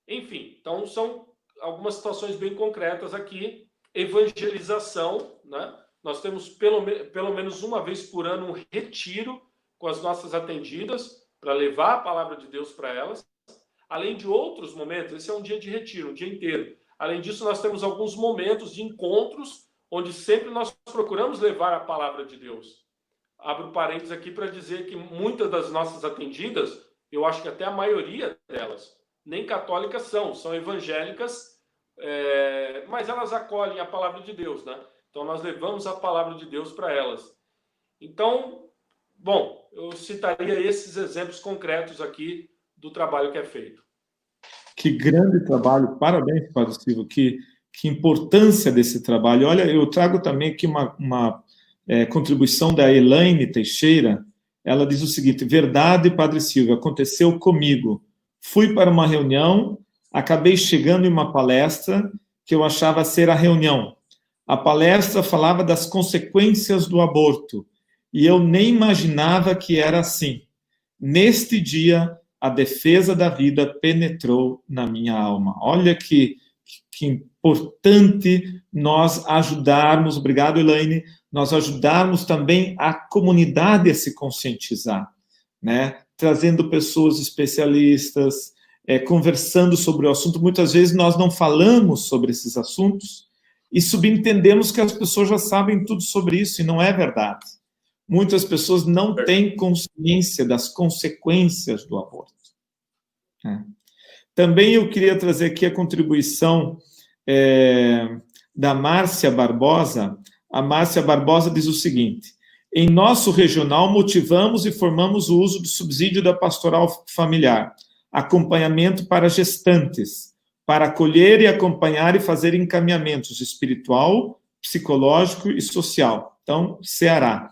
Enfim, então são algumas situações bem concretas aqui. Evangelização, né? Nós temos pelo menos uma vez por ano um retiro com as nossas atendidas para levar a palavra de Deus para elas. Além de outros momentos, esse é um dia de retiro, um dia inteiro. Além disso, nós temos alguns momentos de encontros onde sempre nós procuramos levar a palavra de Deus. Abro parênteses aqui para dizer que muitas das nossas atendidas, eu acho que até a maioria delas, nem católicas são evangélicas, mas elas acolhem a palavra de Deus, né? Então, nós levamos a palavra de Deus para elas. Então, bom, eu citaria esses exemplos concretos aqui do trabalho que é feito. Que grande trabalho, parabéns, Padre Silvio, que importância desse trabalho. Olha, eu trago também aqui uma contribuição da Elaine Teixeira. Ela diz o seguinte: verdade, Padre Silvio, aconteceu comigo. Fui para uma reunião, acabei chegando em uma palestra que eu achava ser a reunião. A palestra falava das consequências do aborto, e eu nem imaginava que era assim. Neste dia, a defesa da vida penetrou na minha alma. Olha que importante nós ajudarmos, obrigado, Elaine, nós ajudarmos também a comunidade a se conscientizar, né? Trazendo pessoas especialistas, conversando sobre o assunto. Muitas vezes nós não falamos sobre esses assuntos e subentendemos que as pessoas já sabem tudo sobre isso, e não é verdade. Muitas pessoas não têm consciência das consequências do aborto. Também eu queria trazer aqui a contribuição da Márcia Barbosa. A Márcia Barbosa diz o seguinte: em nosso regional, motivamos e formamos o uso do subsídio da pastoral familiar, acompanhamento para gestantes, para acolher e acompanhar e fazer encaminhamentos espiritual, psicológico e social. Então, Ceará.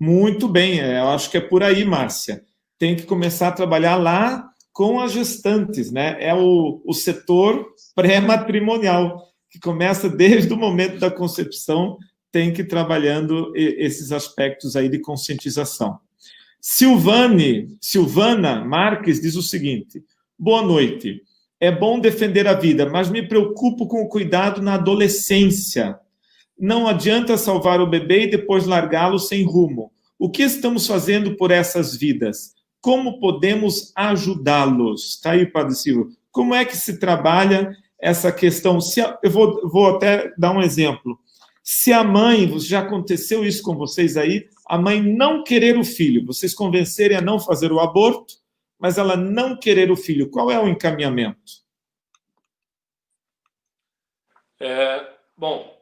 Muito bem, eu acho que é por aí, Márcia. Tem que começar a trabalhar lá com as gestantes, né? É o setor pré-matrimonial, que começa desde o momento da concepção, tem que ir trabalhando esses aspectos aí de conscientização. Silvana Marques diz o seguinte: boa noite. É bom defender a vida, mas me preocupo com o cuidado na adolescência. Não adianta salvar o bebê e depois largá-lo sem rumo. O que estamos fazendo por essas vidas? Como podemos ajudá-los? Está aí, Padre Silvio. Como é que se trabalha essa questão? Eu vou até dar um exemplo. Se a mãe, já aconteceu isso com vocês aí, a mãe não querer o filho, vocês convencerem a não fazer o aborto, mas ela não querer o filho, qual é o encaminhamento? Bom,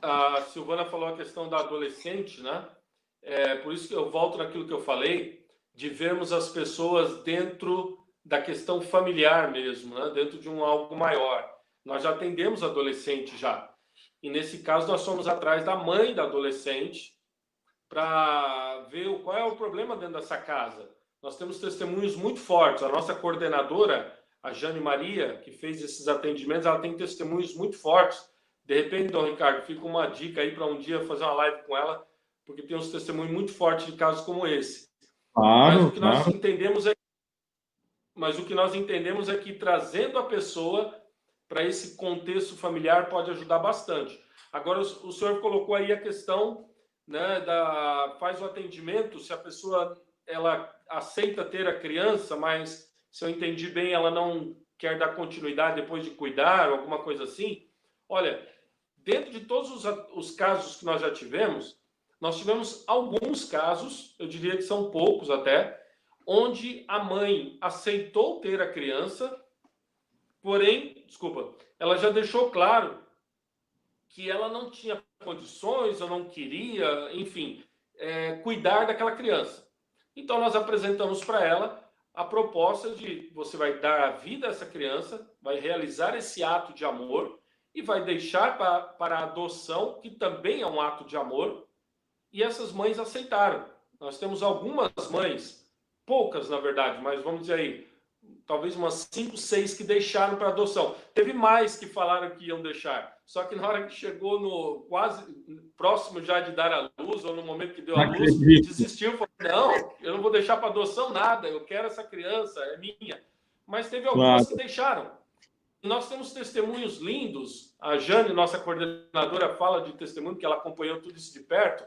a Silvana falou a questão da adolescente, né? Por isso que eu volto naquilo que eu falei, de vermos as pessoas dentro da questão familiar mesmo, né? Dentro de algo maior. Nós já atendemos adolescente já. E nesse caso nós fomos atrás da mãe da adolescente para ver qual é o problema dentro dessa casa. Nós temos testemunhos muito fortes. A nossa coordenadora, a Jane Maria, que fez esses atendimentos, ela tem testemunhos muito fortes. De repente, Dom Ricardo, fica uma dica aí para um dia fazer uma live com ela, porque tem uns testemunhos muito fortes de casos como esse. Claro, mas o que nós entendemos é que trazendo a pessoa para esse contexto familiar pode ajudar bastante. Agora, o senhor colocou aí a questão, né, faz o atendimento, se a pessoa ela aceita ter a criança, mas, se eu entendi bem, ela não quer dar continuidade depois de cuidar, alguma coisa assim. Olha, dentro de todos os casos que nós já tivemos, nós tivemos alguns casos, eu diria que são poucos até, onde a mãe aceitou ter a criança, porém, ela já deixou claro que ela não tinha condições, ou não queria, enfim, cuidar daquela criança. Então, nós apresentamos para ela a proposta de você vai dar a vida a essa criança, vai realizar esse ato de amor e vai deixar para a adoção, que também é um ato de amor, e essas mães aceitaram. Nós temos algumas mães, poucas na verdade, mas vamos dizer aí, talvez umas 5, 6 que deixaram para adoção. Teve mais que falaram que iam deixar. Só que na hora que chegou no quase próximo já de dar à luz, ou no momento que deu à luz, desistiu. Falou, não, eu não vou deixar para adoção nada, eu quero essa criança, é minha. Mas teve algumas que deixaram. Nós temos testemunhos lindos. A Jane, nossa coordenadora, fala de testemunho, que ela acompanhou tudo isso de perto.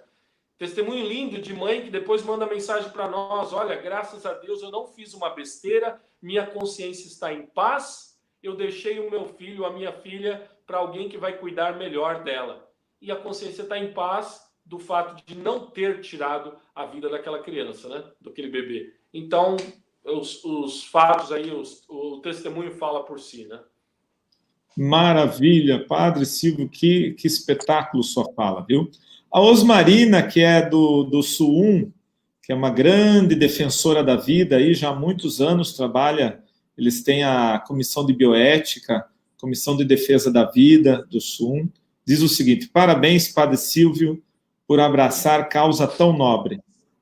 Testemunho lindo de mãe que depois manda mensagem para nós. Olha, graças a Deus eu não fiz uma besteira, minha consciência está em paz, eu deixei o meu filho, a minha filha, para alguém que vai cuidar melhor dela. E a consciência está em paz do fato de não ter tirado a vida daquela criança, né? Daquele bebê. Então, os fatos aí, o testemunho fala por si, né? Maravilha, Padre Silvio, que espetáculo sua fala, viu? A Osmarina, que é do SUUM, que é uma grande defensora da vida, aí já há muitos anos trabalha, eles têm a Comissão de Bioética, Comissão de Defesa da Vida do SUUM, diz o seguinte: parabéns, Padre Silvio, por abraçar causa tão nobre.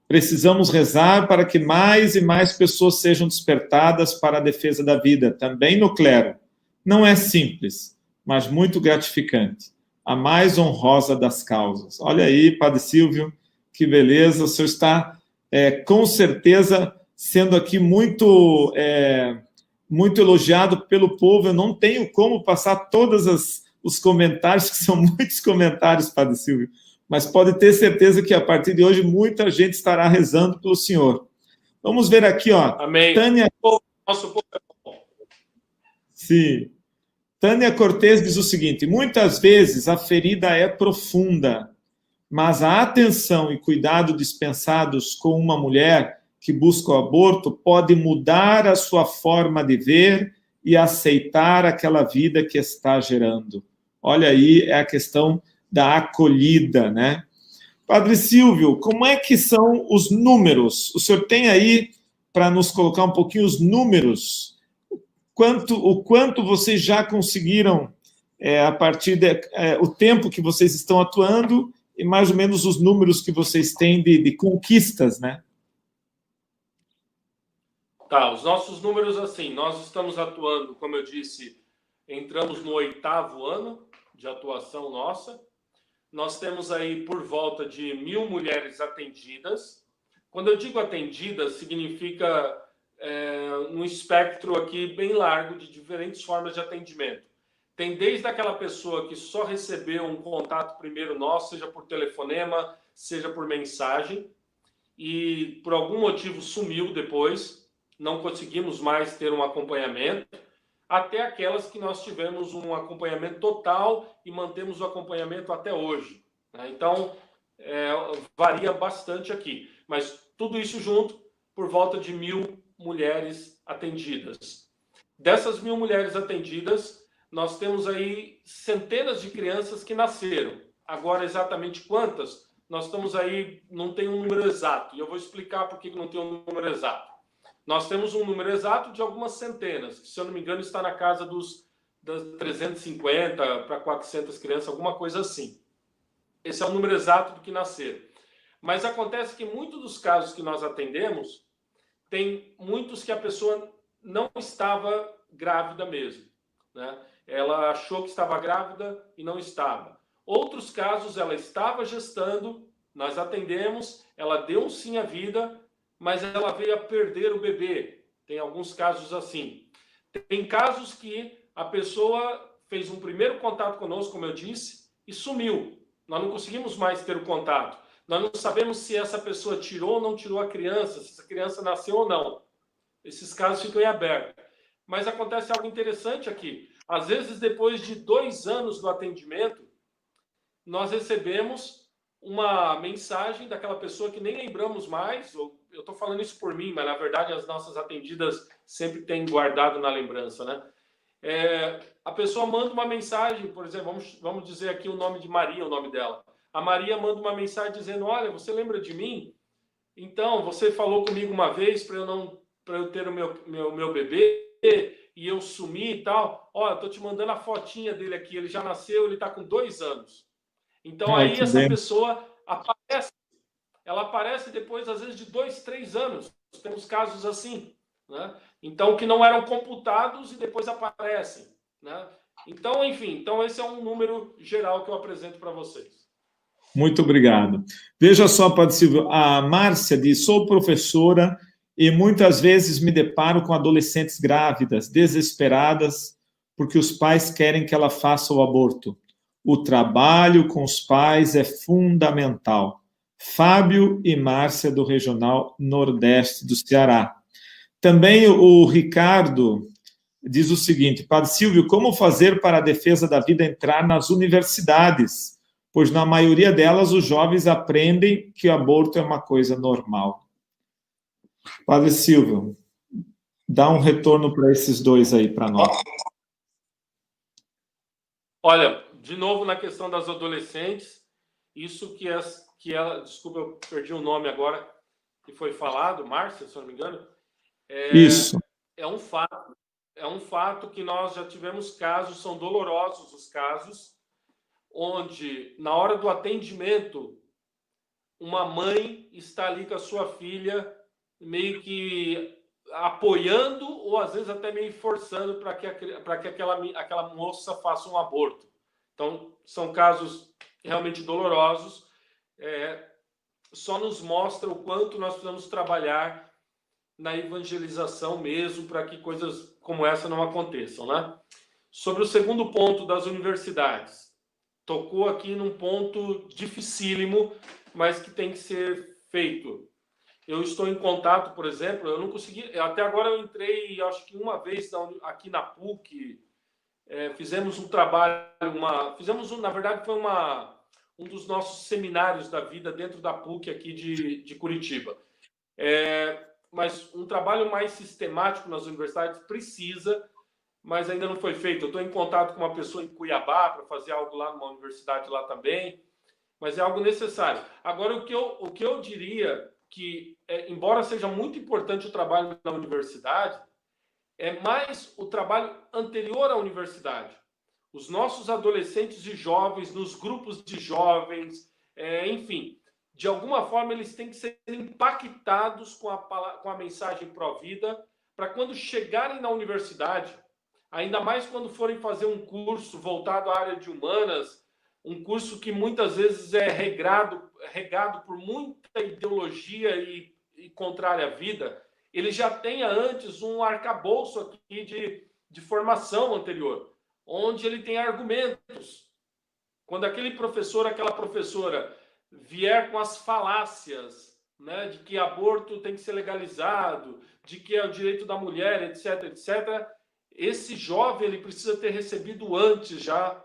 Precisamos rezar para que mais e mais pessoas sejam despertadas para a defesa da vida, também no clero. Não é simples, mas muito gratificante. A mais honrosa das causas. Olha aí, Padre Silvio, que beleza. O senhor está, com certeza, sendo aqui muito elogiado pelo povo. Eu não tenho como passar todos os comentários, que são muitos comentários, Padre Silvio, mas pode ter certeza que, a partir de hoje, muita gente estará rezando pelo senhor. Vamos ver aqui, ó. Amém. Tânia... Nosso povo é bom. Sim. Tânia Cortez diz o seguinte: muitas vezes a ferida é profunda, mas a atenção e cuidado dispensados com uma mulher que busca o aborto pode mudar a sua forma de ver e aceitar aquela vida que está gerando. Olha aí, é a questão da acolhida, né? Padre Silvio, como é que são os números? O senhor tem aí para nos colocar um pouquinho os números? O quanto vocês já conseguiram, a partir o tempo que vocês estão atuando e mais ou menos os números que vocês têm de conquistas, né? Tá, os nossos números, assim, nós estamos atuando, como eu disse, entramos no 8º ano de atuação nossa. Nós temos aí por volta de 1.000 mulheres atendidas. Quando eu digo atendidas, significa um espectro aqui bem largo de diferentes formas de atendimento. Tem desde aquela pessoa que só recebeu um contato primeiro nosso, seja por telefonema, seja por mensagem, e por algum motivo sumiu depois, não conseguimos mais ter um acompanhamento, até aquelas que nós tivemos um acompanhamento total e mantemos o acompanhamento até hoje. Então, varia bastante aqui, mas tudo isso junto, por volta de 1.000 mulheres atendidas. Dessas 1.000 mulheres atendidas, nós temos aí centenas de crianças que nasceram. Agora, exatamente quantas? Nós estamos aí, não tem um número exato, e eu vou explicar por que não tem um número exato. Nós temos um número exato de algumas centenas, que, se eu não me engano, está na casa das 350 para 400 crianças, alguma coisa assim. Esse é o número exato do que nasceram. Mas acontece que muitos dos casos que nós atendemos, tem muitos que a pessoa não estava grávida mesmo, né? Ela achou que estava grávida e não estava. Outros casos, ela estava gestando, nós atendemos, ela deu um sim à vida, mas ela veio a perder o bebê. Tem alguns casos assim. Tem casos que a pessoa fez um primeiro contato conosco, como eu disse, e sumiu. Nós não conseguimos mais ter o contato. Nós não sabemos se essa pessoa tirou ou não tirou a criança, se essa criança nasceu ou não. Esses casos ficam em aberto. Mas acontece algo interessante aqui. Às vezes, depois de 2 anos do atendimento, nós recebemos uma mensagem daquela pessoa que nem lembramos mais. Eu estou falando isso por mim, mas na verdade as nossas atendidas sempre têm guardado na lembrança, né? A pessoa manda uma mensagem, por exemplo, vamos dizer aqui o nome de Maria, o nome dela. A Maria manda uma mensagem dizendo: olha, você lembra de mim? Então, você falou comigo uma vez para eu ter o meu bebê e eu sumi e tal. Olha, eu tô te mandando a fotinha dele aqui, ele já nasceu, ele está com 2 anos. Então, aí essa pessoa aparece, ela aparece depois, às vezes, de 2, 3 anos. Temos casos assim. né? Então, que não eram computados e depois aparecem, né? Então, enfim, então esse é um número geral que eu apresento para vocês. Muito obrigado. Veja só, Padre Silvio, a Márcia diz: sou professora e muitas vezes me deparo com adolescentes grávidas, desesperadas, porque os pais querem que ela faça o aborto. O trabalho com os pais é fundamental. Fábio e Márcia, do Regional Nordeste do Ceará. Também o Ricardo diz o seguinte: Padre Silvio, como fazer para a defesa da vida entrar nas universidades? Pois na maioria delas os jovens aprendem que o aborto é uma coisa normal. Padre Silvio, dá um retorno para esses dois aí para nós. Olha, de novo na questão das adolescentes, isso que ela, desculpa, eu perdi o nome agora, que foi falado, Márcia, se eu não me engano, Isso. É um fato que nós já tivemos casos, são dolorosos os casos, onde na hora do atendimento, uma mãe está ali com a sua filha, meio que apoiando ou às vezes até meio forçando para que aquela moça faça um aborto. Então, são casos realmente dolorosos. Só nos mostra o quanto nós precisamos trabalhar na evangelização mesmo para que coisas como essa não aconteçam, né? Sobre o segundo ponto das universidades, tocou aqui num ponto dificílimo, mas que tem que ser feito. Eu estou em contato, por exemplo, eu não consegui, até agora eu entrei, acho que uma vez aqui na PUC, fizemos um trabalho, na verdade foi um dos nossos seminários da vida dentro da PUC aqui de Curitiba. Mas um trabalho mais sistemático nas universidades precisa, mas ainda não foi feito. Eu estou em contato com uma pessoa em Cuiabá para fazer algo lá numa universidade lá também, mas é algo necessário. Agora, o que eu diria que, embora seja muito importante o trabalho na universidade, é mais o trabalho anterior à universidade. Os nossos adolescentes e jovens, nos grupos de jovens, enfim, de alguma forma eles têm que ser impactados com a mensagem pró-vida, para quando chegarem na universidade, ainda mais quando forem fazer um curso voltado à área de humanas, um curso que muitas vezes é regado por muita ideologia e contrária à vida, ele já tenha antes um arcabouço aqui de formação anterior, onde ele tem argumentos. Quando aquele professor, aquela professora vier com as falácias, né, de que aborto tem que ser legalizado, de que é o direito da mulher, etc., etc., esse jovem ele precisa ter recebido antes já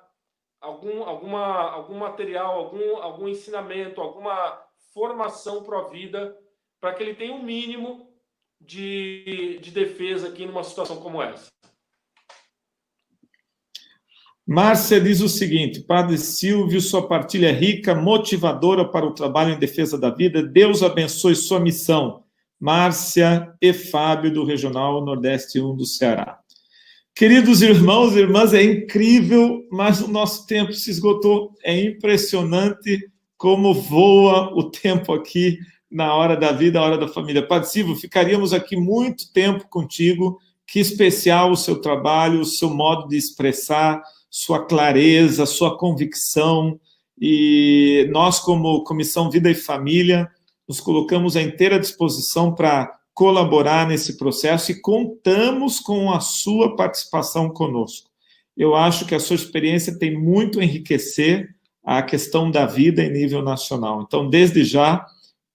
algum material, algum ensinamento, alguma formação pró-vida, para que ele tenha um mínimo de defesa aqui numa situação como essa. Márcia diz o seguinte: Padre Silvio, sua partilha é rica, motivadora para o trabalho em defesa da vida. Deus abençoe sua missão. Márcia e Fábio, do Regional Nordeste 1 do Ceará. Queridos irmãos e irmãs, é incrível, mas o nosso tempo se esgotou. É impressionante como voa o tempo aqui na hora da vida, a hora da família. Padre Silvio, ficaríamos aqui muito tempo contigo. Que especial o seu trabalho, o seu modo de expressar, sua clareza, sua convicção. E nós, como Comissão Vida e Família, nos colocamos à inteira disposição para colaborar nesse processo e contamos com a sua participação conosco. Eu acho que a sua experiência tem muito a enriquecer a questão da vida em nível nacional. Então, desde já,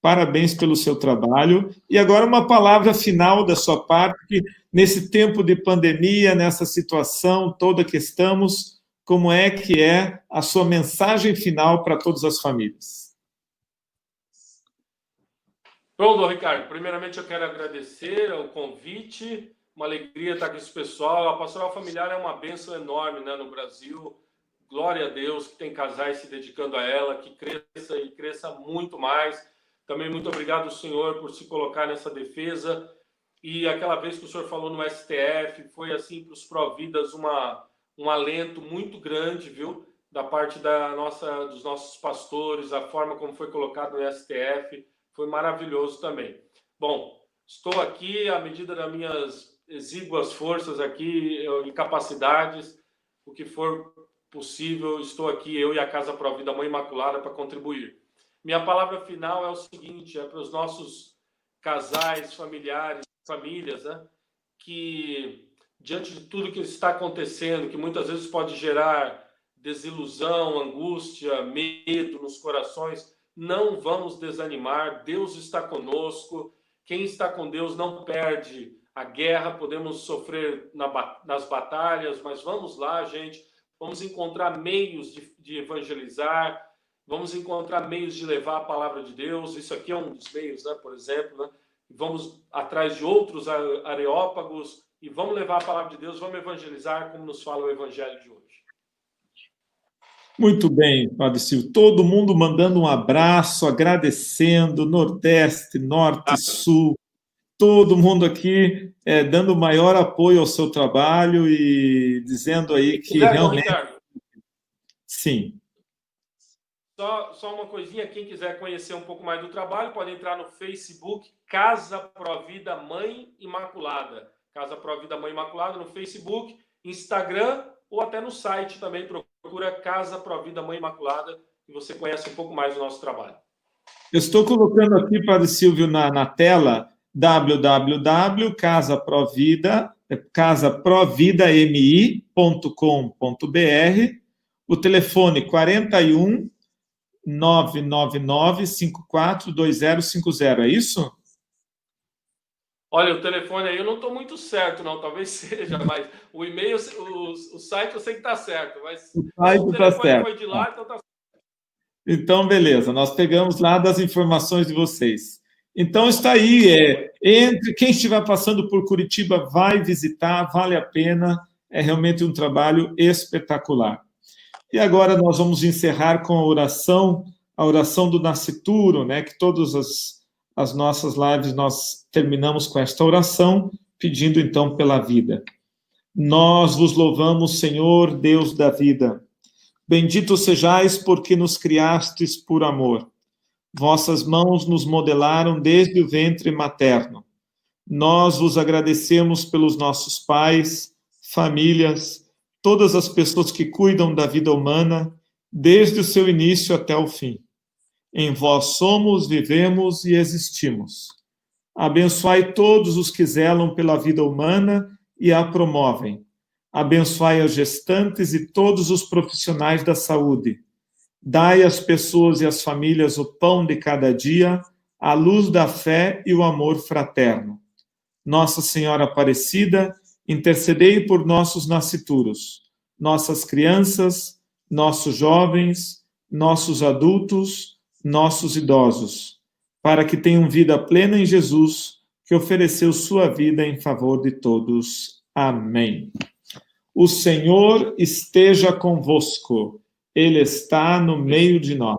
parabéns pelo seu trabalho. E agora uma palavra final da sua parte, nesse tempo de pandemia, nessa situação toda que estamos, como é que é a sua mensagem final para todas as famílias? Pronto, Ricardo. Primeiramente, eu quero agradecer o convite. Uma alegria estar com esse pessoal. A pastoral familiar é uma bênção enorme, né, no Brasil. Glória a Deus que tem casais se dedicando a ela, que cresça e cresça muito mais. Também muito obrigado, Senhor, por se colocar nessa defesa. E aquela vez que o Senhor falou no STF, foi assim para os pró-vidas um alento muito grande, viu? Da parte dos nossos pastores, a forma como foi colocado no STF. Foi maravilhoso também. Bom, Estou aqui à medida das minhas exíguas forças aqui e capacidades, o que for possível, estou aqui, eu e a Casa Pro Vida Mãe Imaculada, para contribuir. Minha palavra final é o seguinte, é para os nossos casais, familiares, famílias, né, que diante de tudo que está acontecendo, que muitas vezes pode gerar desilusão, angústia, medo nos corações, não vamos desanimar, Deus está conosco, quem está com Deus não perde a guerra, podemos sofrer nas batalhas, mas vamos lá, gente, vamos encontrar meios de evangelizar, vamos encontrar meios de levar a palavra de Deus, isso aqui é um dos meios, né, por exemplo, né? Vamos atrás de outros areópagos e vamos levar a palavra de Deus, vamos evangelizar, como nos fala o evangelho de hoje. Muito bem, Padre Silvio. Todo mundo mandando um abraço, agradecendo, Nordeste, Norte, Sul, todo mundo aqui dando maior apoio ao seu trabalho e dizendo aí que realmente... Sim. Só uma coisinha, quem quiser conhecer um pouco mais do trabalho, pode entrar no Facebook, Casa Pro Vida Mãe Imaculada. Casa Pro Vida Mãe Imaculada no Facebook, Instagram ou até no site também, procura Casa Pro Vida Mãe Imaculada e você conhece um pouco mais do nosso trabalho. Eu estou colocando aqui, Padre Silvio, na tela, casaprovidami.com.br, o telefone 41 999 542050, é isso? Olha, o telefone aí eu não estou muito certo, não. Talvez seja, mas o e-mail, o site eu sei que está certo, mas o site está certo. Foi de lá, então está certo. Então, beleza, nós pegamos lá das informações de vocês. Então, está aí, entre quem estiver passando por Curitiba, vai visitar, vale a pena, é realmente um trabalho espetacular. E agora nós vamos encerrar com a oração do Nascituro, né, que todas as nossas lives nós terminamos com esta oração, pedindo então pela vida. Nós vos louvamos, Senhor, Deus da vida. Bendito sejais porque nos criastes por amor. Vossas mãos nos modelaram desde o ventre materno. Nós vos agradecemos pelos nossos pais, famílias, todas as pessoas que cuidam da vida humana, desde o seu início até o fim. Em vós somos, vivemos e existimos. Abençoai todos os que zelam pela vida humana e a promovem. Abençoai as gestantes e todos os profissionais da saúde. Dai às pessoas e às famílias o pão de cada dia, a luz da fé e o amor fraterno. Nossa Senhora Aparecida, intercedei por nossos nascituros, nossas crianças, nossos jovens, nossos adultos, nossos idosos, para que tenham vida plena em Jesus, que ofereceu sua vida em favor de todos. Amém. O Senhor esteja convosco, Ele está no meio de nós.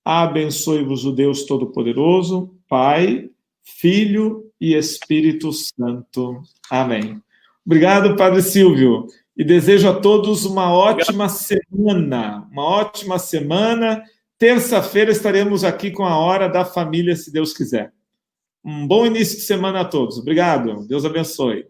Abençoe-vos o Deus Todo-Poderoso, Pai, Filho e Espírito Santo. Amém. Obrigado, Padre Silvio. E desejo a todos uma ótima semana. Uma ótima semana. Terça-feira estaremos aqui com a Hora da Família, se Deus quiser. Um bom início de semana a todos. Obrigado. Deus abençoe.